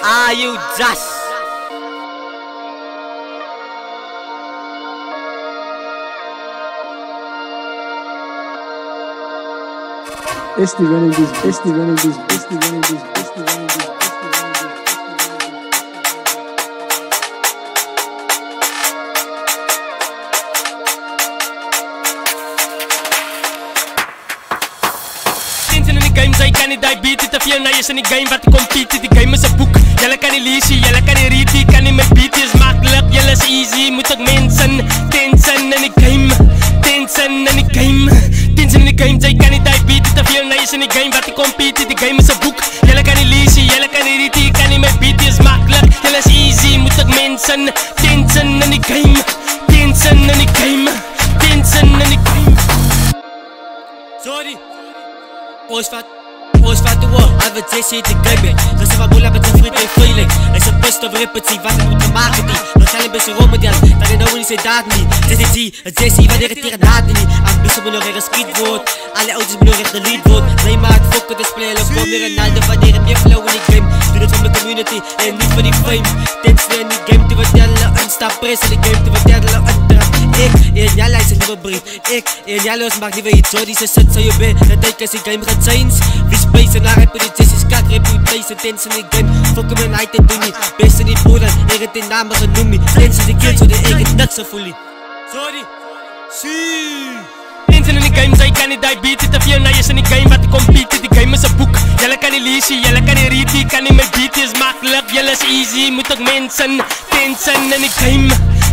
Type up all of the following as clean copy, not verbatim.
Are you just? Esti running this, Esti running this, Esti running this, Esti running this. In die game, zij kan niet die beat. Te veel naar je in die game, wat ik compete. Die game is een boek, jelle kan niet lezen, jelle kan niet read. Kan niet met beat, is makkelijk, jelle is easy. Moet ook mensen, tensen in die game. Tensen in die game. Tensen in die game, zij kan niet die beat. Te veel naar je in die game, wat ik compete. Die game is een boek, jelle kan niet lezen, jelle kan niet read. Kan niet met beat, is makkelijk, jelle is easy. Moet ook mensen, tensen in die game. Tensen in die game. Tensen in die game. Sorry. Post de war, advertentie te game. Dat is wat boel met zijn vriend en feeling. Hij is een post over repetitie, wat hij moet maken die. Waarschijnlijk best een rommel, dat hij nou niet zijn daad niet. Het Jessie, wanneer het tegen daad niet. Ambitie moet nog ergens schiet wordt. Alle auto's moet nog echt de lead wordt. Nee maar het fokken, de spelen, gewoon weer een halde. Wanneer het meer flow in die game. Doe het van de community en niet van die fame. Tensen in die game te vertellen, een stap pres in die game te vertellen, een trap. Ik, in jouw lijst een nieuwe brief. Ik, in jouw los maak niet weer iets zo. Die ze zet zo je bent, dat denk ik als die game gaat zijn. Wie space naar reputatie, skat reputation. Tensen in die game, fokken mijn height en doe niet. Best in die broeder, ik het in namen genoem me. Tensen die kill, zo de ik het niks zo voel. Sorry. Tensen in die game, zij kan niet die beat. Te veel naar je in die game, wat ik compete. Die game is een boek, jelle kan niet lezen, jelle kan niet read. Kan niet met beat, is makkelijk, jelle is easy. Moet ook mensen, tensen in die game.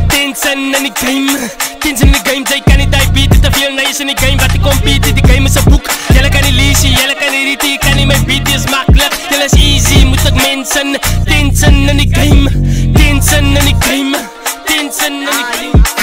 Tensen in die game. Tensen in die game, zij kan niet die beat. Te veel naar je in die game, wat ik compete. Die game is een boek, jelle kan niet lezen, jelle kan niet read. Kan niet met beat, is makkelijk, jelle is easy. Moet ook mensen, tensen in die game. Tensen in die game. Tensen in die game.